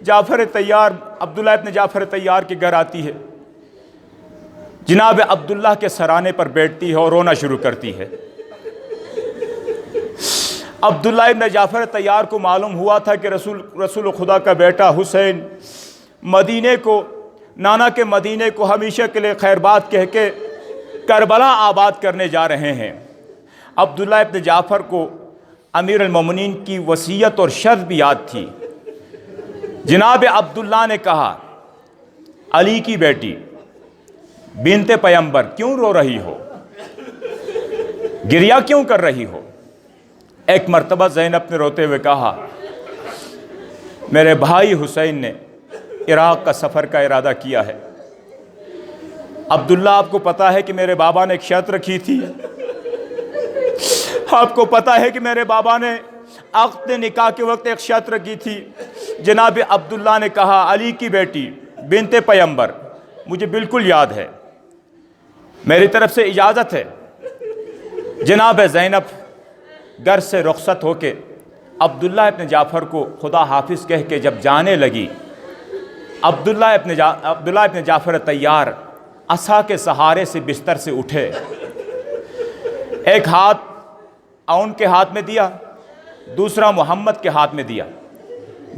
جعفر طیار عبداللہ ابن جعفر طیار کے گھر آتی ہے، جناب عبداللہ کے سرانے پر بیٹھتی ہے اور رونا شروع کرتی ہے۔ عبداللہ ابن جعفر طیار کو معلوم ہوا تھا کہ رسول خدا کا بیٹا حسین مدینے کو، نانا کے مدینے کو ہمیشہ کے لیے خیر بات کہہ کے کربلا آباد کرنے جا رہے ہیں۔ عبداللہ ابن جعفر کو امیر المومنین کی وصیت اور شرط بھی یاد تھی۔ جناب عبداللہ نے کہا، علی کی بیٹی بنت پیمبر کیوں رو رہی ہو، گریہ کیوں کر رہی ہو؟ ایک مرتبہ زینب نے روتے ہوئے کہا، میرے بھائی حسین نے عراق کا سفر کا ارادہ کیا ہے۔ عبداللہ، آپ کو پتا ہے کہ میرے بابا نے ایک شرط رکھی تھی، آپ کو پتا ہے کہ میرے بابا نے عقد نکاح کے وقت ایک شرط رکھی تھی۔ جناب عبداللہ نے کہا، علی کی بیٹی بنت پیمبر، مجھے بالکل یاد ہے، میری طرف سے اجازت ہے۔ جناب زینب گھر سے رخصت ہو کے عبداللہ ابن جعفر کو خدا حافظ کہہ کے جب جانے لگی، عبداللہ ابن جعفر طیار عصا کے سہارے سے بستر سے اٹھے، ایک ہاتھ اون کے ہاتھ میں دیا، دوسرا محمد کے ہاتھ میں دیا،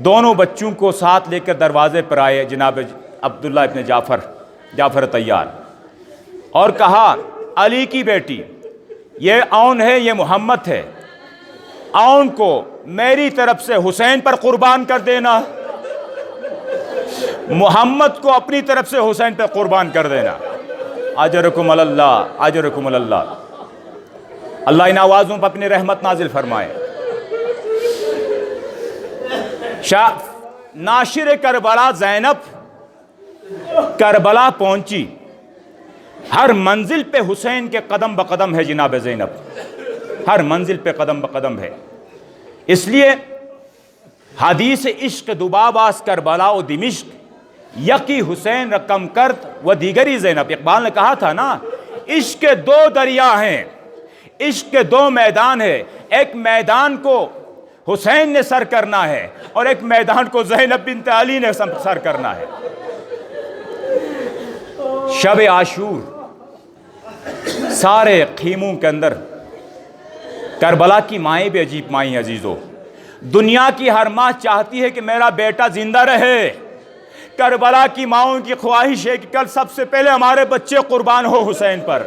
دونوں بچوں کو ساتھ لے کر دروازے پر آئے جناب عبداللہ ابن جعفر طیار، اور کہا، علی کی بیٹی، یہ اون ہے، یہ محمد ہے، اون کو میری طرف سے حسین پر قربان کر دینا، محمد کو اپنی طرف سے حسین پر قربان کر دینا۔ اجرکم اللہ، اجرکم اللہ۔ اللہ ان آوازوں پر اپنی رحمت نازل فرمائے۔ ناشر کربلا زینب کربلا پہنچی، ہر منزل پہ حسین کے قدم بقدم ہے جناب زینب، ہر منزل پہ قدم بقدم ہے۔ اس لیے حدیث عشق دباباس کربلا و دمشق، یقی حسین رقم کرد و دیگری زینب۔ اقبال نے کہا تھا نا، عشق کے دو دریا ہیں، عشق کے دو میدان ہیں، ایک میدان کو حسین نے سر کرنا ہے اور ایک میدان کو زینب بنت علی نے سر کرنا ہے۔ شب عاشور سارے خیموں کے اندر کربلا کی مائیں بھی عجیب مائیں عزیزو، دنیا کی ہر ماں چاہتی ہے کہ میرا بیٹا زندہ رہے، کربلا کی ماؤں کی خواہش ہے کہ کل سب سے پہلے ہمارے بچے قربان ہو حسین پر۔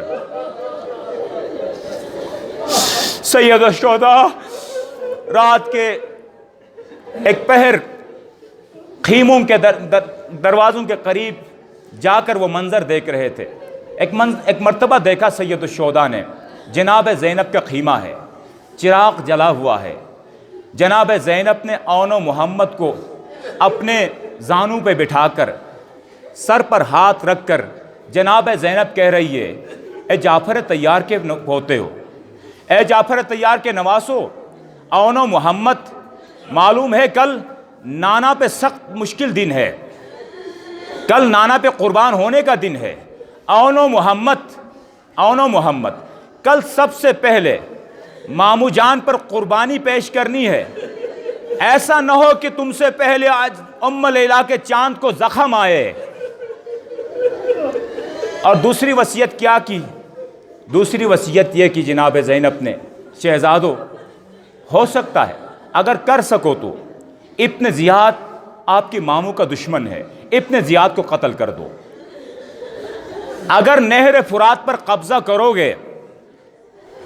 سید الشہداء رات کے ایک پہر خیموں کے دروازوں کے قریب جا کر وہ منظر دیکھ رہے تھے۔ ایک مرتبہ دیکھا سید الشہداء نے، جناب زینب کا خیمہ ہے، چراغ جلا ہوا ہے، جناب زینب نے اون و محمد کو اپنے زانوں پہ بٹھا کر سر پر ہاتھ رکھ کر جناب زینب کہہ رہی ہے، اے جعفر طیار کے پوتے ہو، اے جعفر طیار کے نواسو، اون و محمد، معلوم ہے کل نانا پہ سخت مشکل دن ہے، کل نانا پہ قربان ہونے کا دن ہے، اون و محمد، کل سب سے پہلے مامو جان پر قربانی پیش کرنی ہے۔ ایسا نہ ہو کہ تم سے پہلے آج ام لیلا کے چاند کو زخم آئے۔ اور دوسری وصیت کیا کی؟ دوسری وصیت یہ کہ جناب زینب نے، شہزادو ہو سکتا ہے اگر کر سکو تو ابن زیاد آپ کی ماموں کا دشمن ہے، ابن زیاد کو قتل کر دو۔ اگر نہر فرات پر قبضہ کرو گے،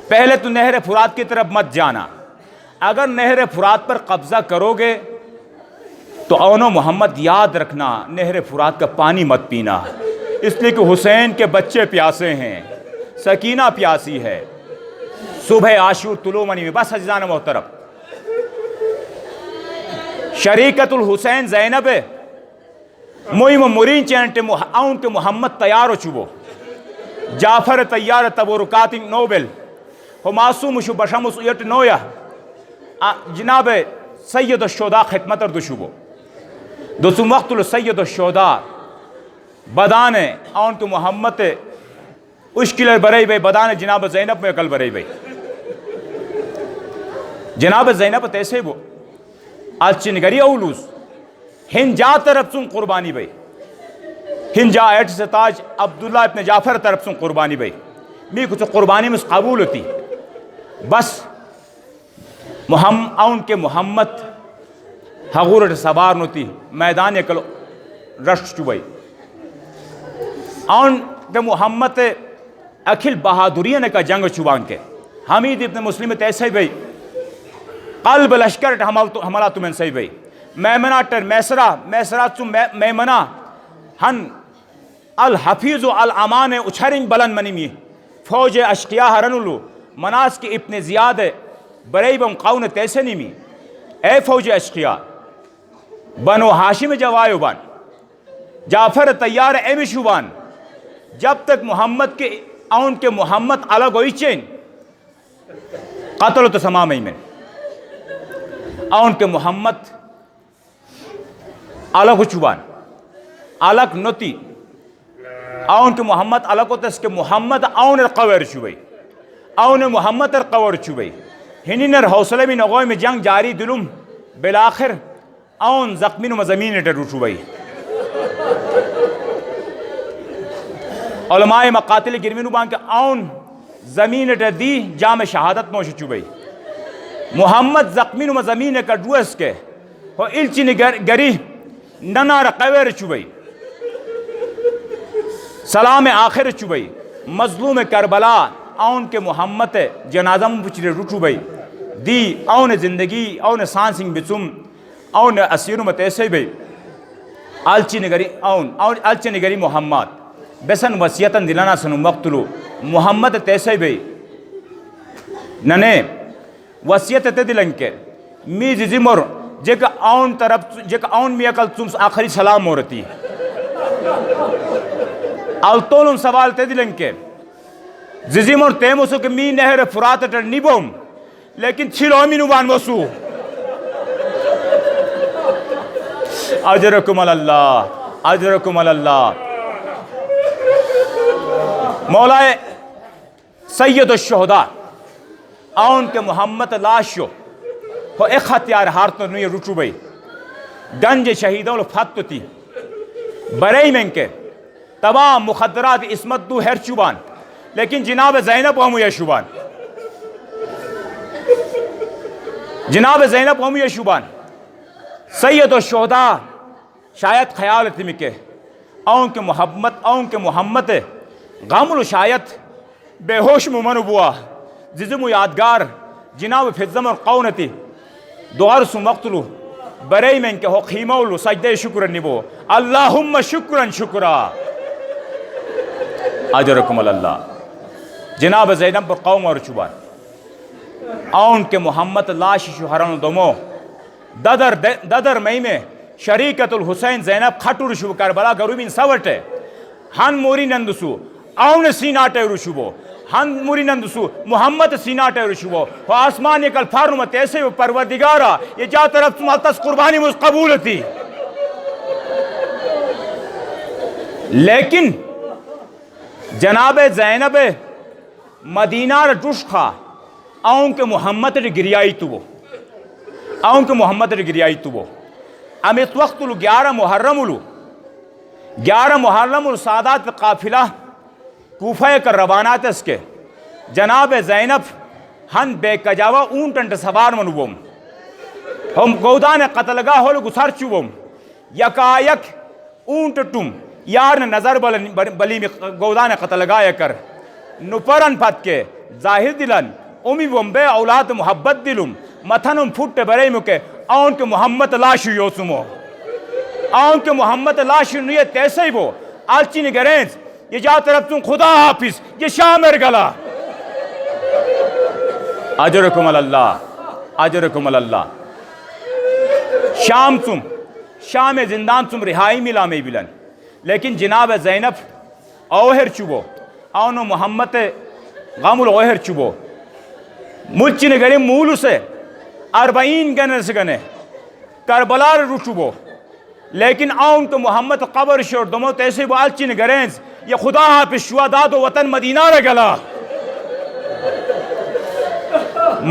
پہلے تو نہر فرات کی طرف مت جانا، اگر نہر فرات پر قبضہ کرو گے تو اون و محمد یاد رکھنا نہر فرات کا پانی مت پینا، اس لیے کہ حسین کے بچے پیاسے ہیں، سکینہ پیاسی ہے، صبح عاشور طلوع منی میں۔ بس عزیزان محترم، شریکت الحسین زینب مہم مرین چینٹ اون کے محمد تیار چبو جعفر تیار تبرکات نوبل ہو معصوم شو بشمس یٹ نویا جناب سید الشہداء خدمت دشبو دوسم وقت السید الشہداء بدان اون کے محمد اشکل برئی بھئی بدان جناب زینب میں کل برئی بھئی جناب زینب تیسے وہ الچنگری اولوز ہنجا طرف سن قربانی بھئی، ہنجا ایٹ سے تاج عبداللہ ابن جعفر طرف سن قربانی بھئی، می کچھ قربانی میں قبول ہوتی، بس اون کے محمد حغورت سبار نوتی میدان یکلو رشت چوبئی اون کے محمد اکھل بہادرین کا جنگ چوبان کے حمید ابن مسلم تیسے بھئی قلب لشکر حملہ تمہیں صحیح بھئی میمنہ ٹر میسرہ چون میمنہ ہن الحفیظ و الامان اچھرنگ بلند منیمی فوج اشقیاء ہرنولو مناس کی ابن زیاد برئی بم قون تیسے نیمی اے فوج اشقیاء بنو ہاشم جوائیو بان جعفر تیار ایمشو بان جب تک محمد کے اون کے محمد الگ ہوئی چین قتل تو سمامی میں اون کے محمد الگ چوبان الگ نتی اون کے محمد الگ ہوتا اس کے محمد اون القویر چوبئی اون محمد القویر چوبئی ہنینر حوصلے میں نغوی میں جنگ جاری دلوم بالآخر اون زخمین و مزمین ٹر چوبئی علماء مقاتل گرمینو بان کے اون زمین ٹر دی جام شہادت موش چوبئی محمد زخمین و مزمین کا ڈویس کے ہو الچین گری ننا رقویر چوبئی سلام آخر چوبئی مظلوم کربلا اون کے محمد جنازم بچری روچو بھئی دی اون زندگی اون سانسنگ بچم اون اسیرو متیسے بھئی آلچی نگری محمد بسن وسیعتاً دلانا سنو مقتلو محمد تیسے بھئی ننے وسیعت تے دلن کے می زمر جیک اون طرف جیک اون می اکل تم آخری سلام مورتی آلتولن سوال تے دلن کے زمر تیموسو کہ می نہر فرات ٹر نیبوم لیکن چھلو می نوبان وسو اجرکم اللہ اجرکم اللہ مولا سید الشہداء اون کے محمد لاشو ہو ایک ہتھیار ہارتو نوی روچو بھئی گنج شہیدوں فتو تی برئی میں کے تمام مخدرات اسمت دو ہر چوبان لیکن جناب زینب ہمو یہ شوبان جناب زینب ہمو یہ شوبان سید الشہداء شاید خیال تھی مکے اون کے محمد غامل شاید بے ہوش ممنو بوا جزم یادگار جناب فضم اور قونتی دوار سو مقتلو برئی میں ان کے ہو خیمولو سجدہ شکر نبو اللہم شکرن شکرا اجرکم اللہ جناب زینب پر قوم اور چوبان اون کے محمد لاش شہران دمو ددر مئی میں شریکت الحسین زینب خطور شو کربلا گروبین سورٹے ہن موری نندسو اون سیناٹے رشبو ہن موری نندسو محمد سیناٹے رشبو و آسمان یکل فارنمت ایسے پروردگارا یہ جا طرف تمہالتاس قربانی مز قبول تھی لیکن جناب زینب مدینہ رٹوش خا اون کے محمد گریائی تو وہ اون کے محمد گریائی تو وہ ام اس وقت 11 محرم السادات قافلہ کوفہ کر روانات اس کے جناب زینب ہن بے کجاوا اونٹنٹ سوار منوم ہم گودان قتلگاہ ہول گسار چوم یکایک اونٹ ٹم یار نظر بلی میں گودان قتلگاہ کر نپرن پت کے ظاہر دلن امی ومبے اولاد محبت دلم متھنم پھٹ برے مکے اون کے محمد لاشو یوسمو اون کے محمد لاشو نیے تیسے ہی وہ آلچی نگرینز یہ جا طرف تم خدا حافظ یہ شامر گلا اجرکم اللہ شام زندان تم رہائی ملا میں بلن لیکن جناب زینب اوہر چوبو اونو محمد غام الاوہر چوبو ملچی نگری مولو سے 40 گنے سے گنے کربلار رو چوبو لیکن اون تو محمد قبر شور دمو تیسے بالچی نگرینز یہ خدا حافظ شہداء و وطن مدینہ رگلا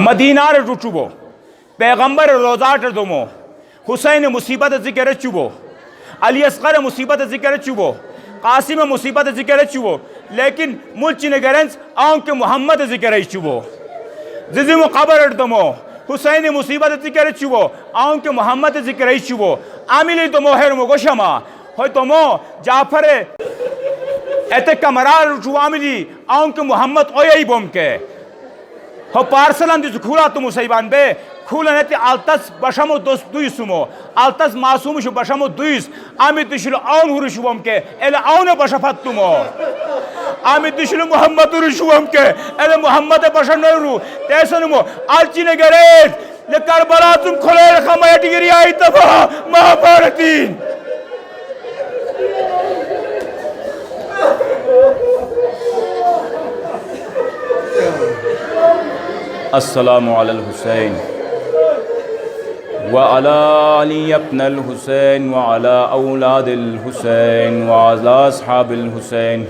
مدینہ رو چوبو پیغمبر روزات دمو حسین مصیبت ذکر چوبو علی اصغر مصیبت ذکر چوبو قاسم مصیبت ذکر چوبو لیکن ملچی نگرینز اون کے محمد ذکر چوبو ززم قبر دمو حسین مصیبت ذکر چوبو اون کے محمد ذکر چوبو عاملی دمو ہرمو گوشما ہوئی دمو جعفر ایتے کمرار جو عاملی اون کے محمد اویئی بوم کے ہو پارسلان دیسو کھولا تمو سیبان بے کھولا نیتی آلتاس بشامو دویسمو آلتاس معصوم شو بشامو دویس آمی تشلو اون ہو رشو بوم کے ایلے اون بشافت تمو آمی تشلو محمد رشو بوم کے ایلے محمد بشام نرو تیسا نمو آلچی نگریز لکر بلا تم کھلے رکھا میٹی گری آئی تبا مہاپارتین السلام علی الحسین وعلی علی ابن الحسین وعلی اولاد الحسین وعلی اصحاب الحسین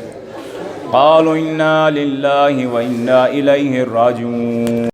قالوا انا للہ و انا الیہ راجعون.